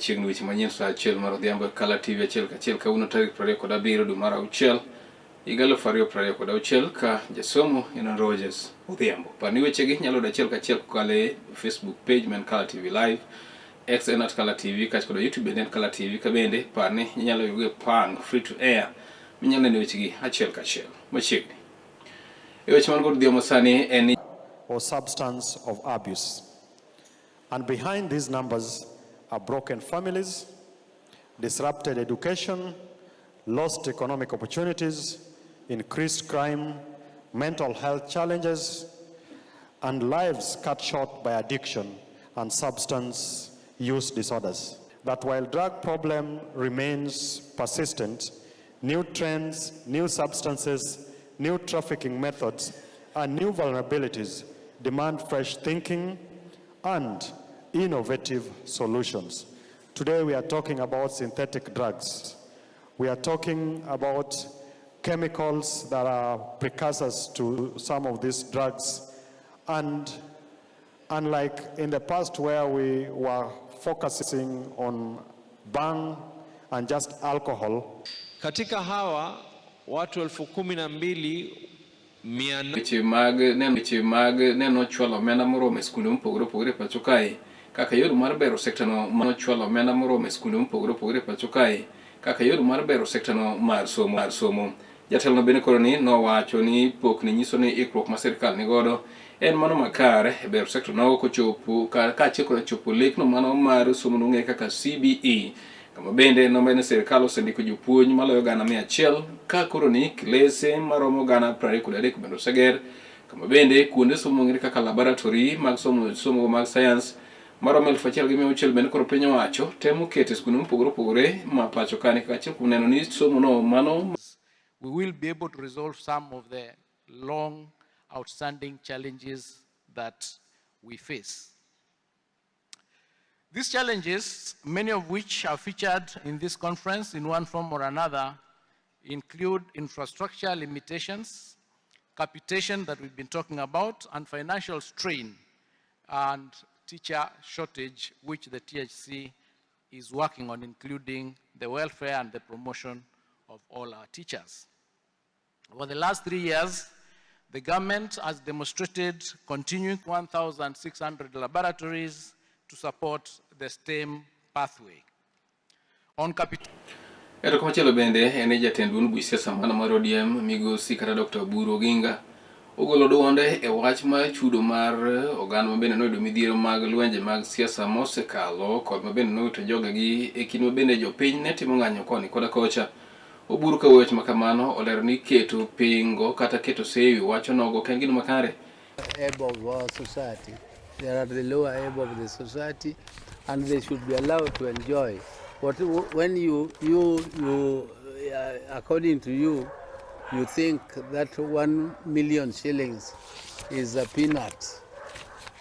Machiegni Wechemanyien sa achiel mar odhiambo kalatvlive achiel kachiel kawuono tarik 27 dwe mar auchiel higa 2026 ka jasomo en Rogers odhiambo. Par ni wechegi nyalo yudo achiel kachiel kokalo e Facebook page man kalatvlive, X en @kalatvlive, kach kod YouTube en kalatvlive, ka bende par ni inyalo yudo pan free to air minyalo neno wechegi achiel kachiel. Machiegni weche man kod odhiambo sani en or substance of abuse. And behind these numbers are broken families, disrupted education, lost economic opportunities, increased crime, mental health challenges, and lives cut short by addiction and substance use disorders. That while drug problem remains persistent, new trends, new substances, new trafficking methods, and new vulnerabilities demand fresh thinking and innovative solutions. Today we are talking about synthetic drugs. We are talking about chemicals that are precursors to some of these drugs. And unlike in the past where we were focusing on bang and just alcohol. Katika hawa watu 12,000 weche mag neno chwalo omenda moromo e skunde mopogore opogore e pacho kae kaka yor mar bero sekta no mar chwalo omenda moromo e skunde mopogore opogore e pacho kae kaka yor mar bero sekta no mar somo. Jatelo no bende koro ni nowacho ni pok ni nyiso ni ikruok ma sirkal ni godo en mano makare e bero sekta no kochopo ka chiko chopo lek no mano mar somo no ng'e kaka CBE. Kama bende nombe ni sirkal osendiko jopuonj maloyo 100,000 ka koro ni klese maromo 33 bende oseger. Kama bende kuonde somo ng'ere kaka laboratory mag somo mag science maromo 1,600 bende koro piny owacho temo keto skunde mopogore opogore ma pacho kani kaka achiel kuom neno ni somo no mano we will be able to resolve some of the long outstanding challenges that we face. These challenges, many of which are featured in this conference in one form or another, include infrastructure limitations, capitation that we've been talking about, and financial strain and teacher shortage, which the THC is working on, including the welfare and the promotion of all our teachers. Over the last 3 years, the government has demonstrated continuing 1,600 laboratories to support the STEM pathway. On capital. Eto komachielo bende en jatend duond buch siasa mano mar ODM migosi kata Dr. Buru Oginga ogolo duonde e wach mar chudo mar oganda ma bende noyudo midhiero mag lwenje mag siasa mosekalo kod ma bende noyudo jogegi e kind ma bende jopiny ne timo ng'anyo koni koda kocha. Oburu ka weche makamano olero ni keto pingo kata keto sewi wacho nogo ken gino makare. Ebb of our society. They are at the lower ebb of the society, and they should be allowed to enjoy. When you according to you, you think that 1 million shillings is a peanut,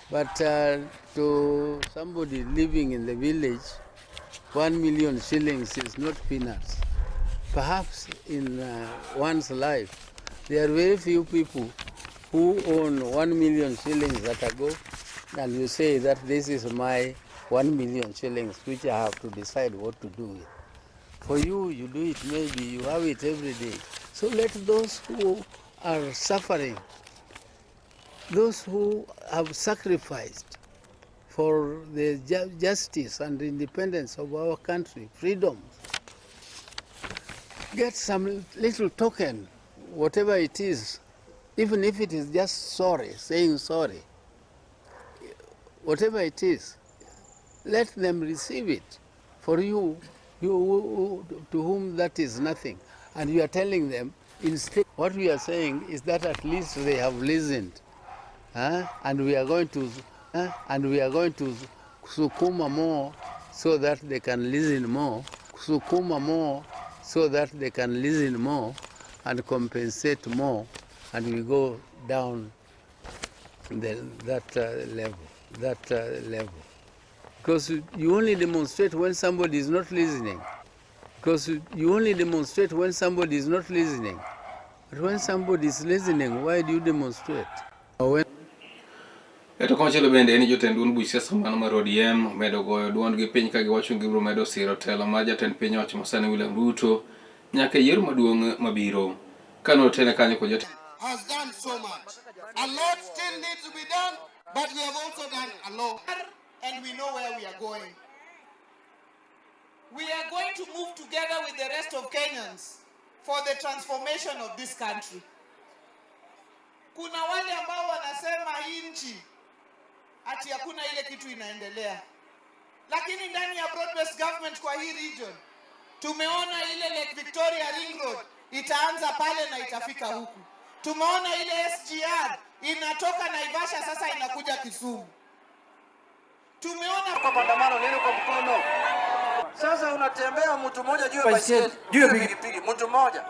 but to somebody living in the village, 1 million shillings is not peanuts. Perhaps in one's life, there are very few people who own 1 million shillings at a go, and you say that this is my 1 million shillings, which I have to decide what to do with. For you, you do it, maybe you have it every day. So let those who are suffering, those who have sacrificed for the justice and independence of our country, freedom, get some little token, whatever it is, even if it is just sorry, saying sorry. Whatever it is, let them receive it. For you to whom that is nothing. And you are telling them, instead, what we are saying is that at least they have listened. And we are going to sukuma more so that they can listen more. Sukuma more so that they can listen more and compensate more. And we go down that level. Because you only demonstrate when somebody is not listening. But when somebody is listening, why do you demonstrate? Eto komachielo bende ni jotend duond buch siasa mano mar ODM medo goyo duondgi piny ka giwacho ni gibiro medo siro telo mar jatend piny owacho masani William Ruto nyaka yiero maduong' mabiro. Kano tene kanyo ko has done so much. A lot still needs to be done, but we have also done a lot. And we know where we are going. We are going to move together with the rest of Kenyans for the transformation of this country. Kuna wale ambao wanasema hii nchi ati hakuna ile kitu inaendelea. Lakini ndani ya broad-based government kwa hii region, tumeona ile Lake Victoria Ring Road itaanza pale na itafika huku. Tumeona ile SGR inatoka Naivasha sasa inakuja Kisumu. Tumeona kwa maandamano neno kwa mkono. Sasa unatembea mtu mmoja juu ya baiskeli, juu ya pikipiki, mtu mmoja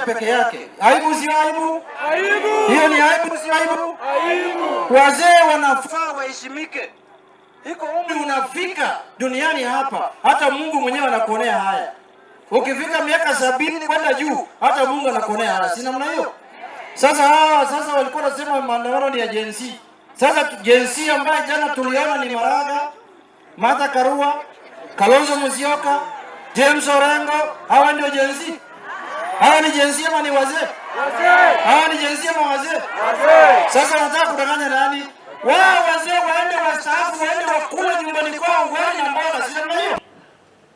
peke yake. Aibu si aibu? Aibu. Hiyo ni aibu si aibu? Aibu. Wazee wanafaa waheshimike. Iko umri unafika duniani hapa, hata Mungu mwenyewe anakuonea haya. Ukifika miaka 70 kwenda juu, hata Mungu anakuonea haya. Si namna hiyo? Sasa walikuwa wanasema maandamano ni ya Gen Z. Sasa Gen Z ambaye jana tuliona ni Maraga, Martha Karua, Kalonzo Musyoka, James Orengo, hawa ndio Gen Z. Hawa ni Gen Z ama ni wazee? Wazee. Hawa ni Gen Z ama wazee? Wazee. Sasa wanataka kudanganya nani? Wao wazee waende wastaafu, waende wakule nyumbani kwao, wale ambao si namna hiyo.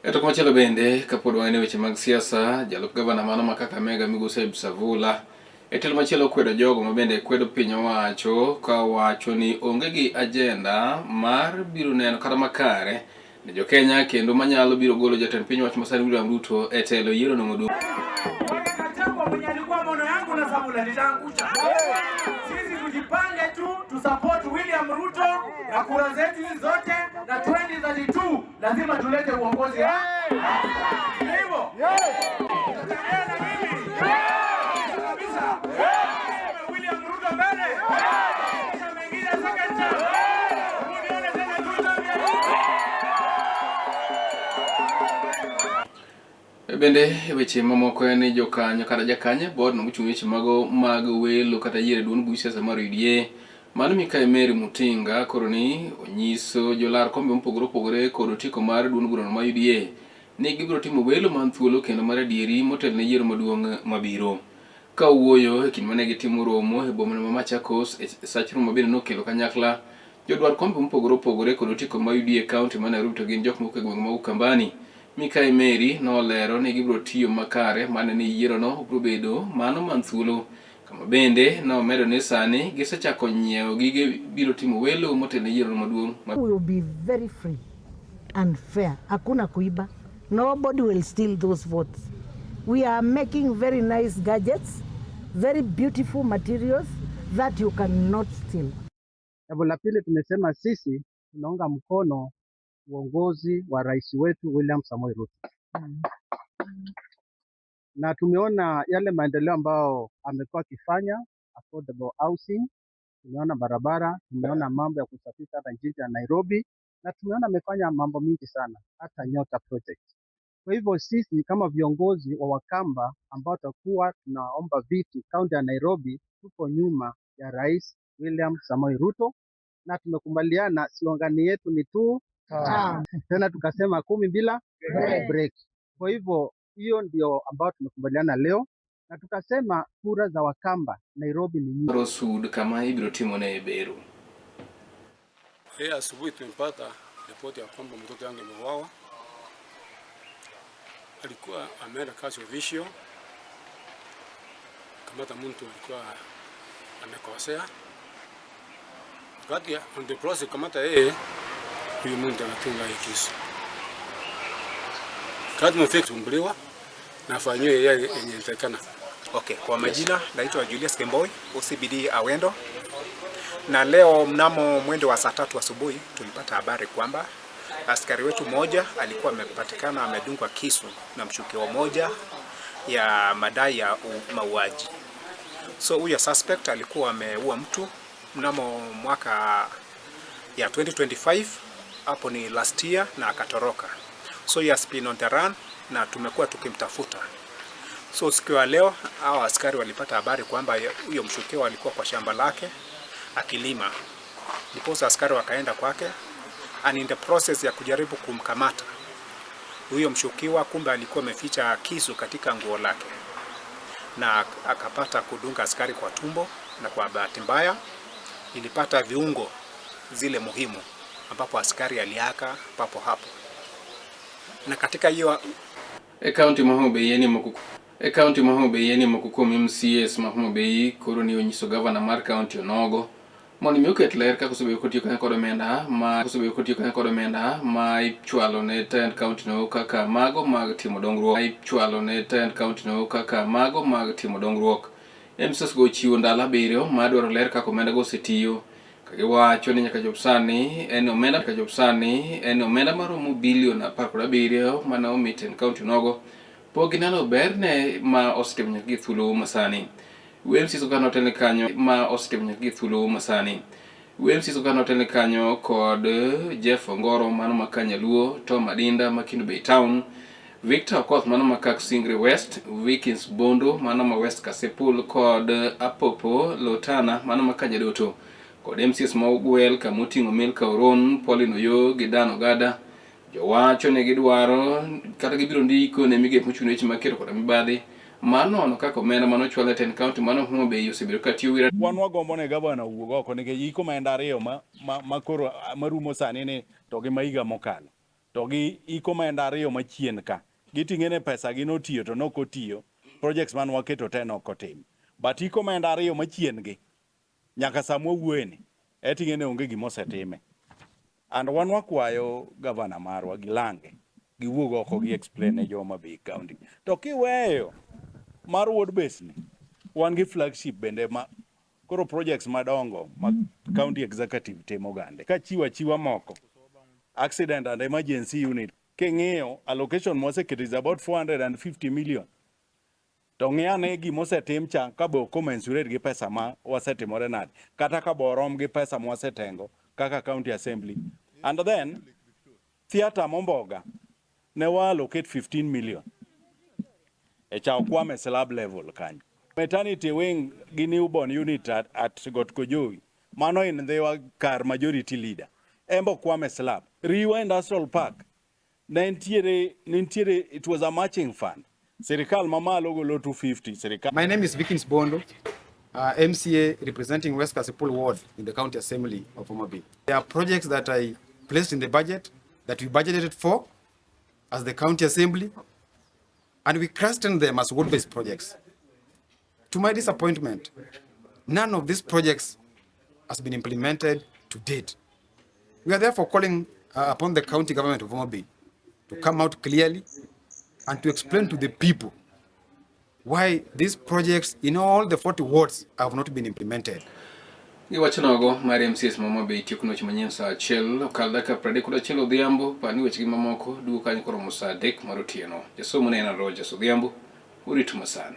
Eto komachielo bende kapod wane weche mag siasa, jalup gavana mano ma Kakamega Migosi Savula etelo machielo kwedo jogo mabende kwedo piny owacho ka wacho ni onge gi agenda mar biro neno kata makare ne jo Kenya kendo manyalo biro golo jatend piny owacho masani William Ruto etelo yiero no maduong'. Sisi tujipange tu tusupport William Ruto na kura zetu zote na 2032 lazima tulete uongozi hivyo. William Ruto mbele. Mengine second term. Muone tena Bende weche mamoko en jokanyo kata jakanye board no mochung' weche mago mag welo kata yiero duond buch siasa mar UDA mano Mikae Mary Mutinga koro ni onyiso jolar kombe mopogore opogore kod otiko mar duond burano mar UDA ni gibiro timo welo man thuolo kendo mar adieri motel ne yiero maduong' mabiro. Ka wuoyo e kinde mane gitimo romo e boma ma Machakos sach romo bende nokelo kanyakla jodwar kombe mopogore opogore kod otiko mar UDA kaunti ma Nairobi to gin jok moko e gweng' ma Ukambani. Mikae Mary nolero ni gibiro tiyo makare mane ni yiero no biro bedo mano man thuolo. Kama bende nomedo ni sani gisechako nyiewo gige biro timo welo motel ne yiero maduong'. We will be very free and fair. Hakuna kuiba. Nobody will steal those votes. We are making very nice gadgets, very beautiful materials that you cannot steal. Jambo la pili tumesema sisi tunaunga mkono uongozi wa rais wetu William Samoei Ruto. Na tumeona yale maendeleo ambao amekuwa akifanya, affordable housing, tumeona barabara, tumeona mambo ya kusafisha hata jiji la Nairobi, na tumeona amefanya mambo mingi sana, hata Nyota project. Kwa hivyo sisi kama viongozi wa Wakamba ambao tutakuwa tunaomba viti kaunti ya Nairobi, tuko nyuma ya rais William Samoei Ruto, na tumekubaliana slogan yetu ni tu tena tukasema 10 bila break. Kwa hivyo hiyo ndio ambao tumekubaliana leo, na tukasema kura za Wakamba Nairobi ni nyingi. Rosud kama ibiro timo na Eberu. Asubuhi tumepata ripoti ya kwamba mtoto wangu ameuawa. Alikuwa ameenda kazi official. Kamata mtu alikuwa amekosea. Wakati on the process kamata yeye huyu mtu anatunga hii kesi. Kadi mfetumbuliwa na afanywe yeye yenye inatakana. Okay, kwa majina naitwa Julius Kemboi, OCBD Awendo. Na leo mnamo mwendo wa saa 3 asubuhi tulipata habari kwamba askari wetu mmoja alikuwa amepatikana amedungwa kisu na mshukiwa mmoja ya madai ya mauaji. So huyo suspect alikuwa ameua mtu mnamo mwaka ya 2025, hapo ni last year, na akatoroka. So he has been on the run na tumekuwa tukimtafuta. So siku ya leo hao askari walipata habari kwamba huyo mshukiwa alikuwa kwa shamba lake akilima. Ndipo askari wakaenda kwake, and in the process ya kujaribu kumkamata huyo mshukiwa, kumbe alikuwa ameficha kisu katika nguo lake, na akapata kudunga askari kwa tumbo, na kwa bahati mbaya ilipata viungo zile muhimu, ambapo askari aliaka papo hapo. Na katika hiyo county Mahobe yeni mokuko MCS Mahobe koro ni onyiso governor mar county onogo mondo mi oket ler kaka osebeo kotiyo kanya kod omenda ma ichwalo ne tend county no kaka mago mag timo dongruok. MCS go chiwo ndalo 7 ma dwaro ler kaka omenda go osetiyo. Kagiwacho ni nyaka jop sani en omenda maromo bilion 17 mana omit en county nogo. Pok gineno berne ma osetimo nyaka gi thuolo masani. MCS oganda otelne kanyo kod Jeff Ongoro mano ma Kanyaluo, Tom Adinda ma Kendu Bay Town, Victor Okoth mano ma Kaksingri West, Vikins Bondo mano ma West Kasipul kod Apopo Lotana mano ma Kajadoto, kod MCS ma Ugwel kamoting'o Milka Oron, Pauline Oyo gi Dan Ogada. Jowacho ne gidwaro kata gibiro ndiko ne migepe mochung' weche mag kedo kod mibadhi mano kaka omenda mano chwal e ten county mano Homa Bay osebedo katiyo wi wan wagombo ne gavana owuog oko nikech iko omenda 2 makoro marumo sani ni to gi maiga mokalo to gi iko omenda 2 machien ka giting'e ne pesa gi notiyo to nokotiyo projects man waketo te nokotim but iko omenda 2 machien gi nyaka samwa wuoyeni eting'e ne onge gimosetime. And wan wakwayo gavana marwa gilange giwuog oko gi explain ne Homa Bay County. To kiweyo mar World Base ni wan gi flagship bende ma koro projects madongo ma county executive timo gande ka chiwa moko accident and emergency unit king'iyo allocation moseketo is about 450 million. To ng'iyane gimosetim cha ka bo commensurate gi pesa ma wasetimore nade kata ka borom gi pesa ma wasetengo kaka county assembly. And then theater Momboga ne wa allocate 15 million e chao kwame slab level kanyo. Maternity wing gi newborn unit at Gotkojowi mano in the car majority leader embo kwame slab. Riwa Industrial Park nentiere it was a matching fund. Serikal mamalo golo 250 serikal. My name is Vikins Bondo, MCA representing West Kasipul Ward in the County Assembly of Homa Bay. There are projects that I placed in the budget that we budgeted for as the County Assembly, and we christened them as ward-based projects. To my disappointment, none of these projects has been implemented to date. We are therefore calling upon the county government of Homa Bay to come out clearly and to explain to the people why these projects in all the 40 wards have not been implemented. Giwachonogo mar MCS Homa Bay tiyo kuno Wechemanyien saa 1 okal dakika 31 odhiambo pani weche gi mamoko duogo kanyo koromo saa 3 mar otieno. Jasomo ne en Rogers Odhiambo, uritu masani.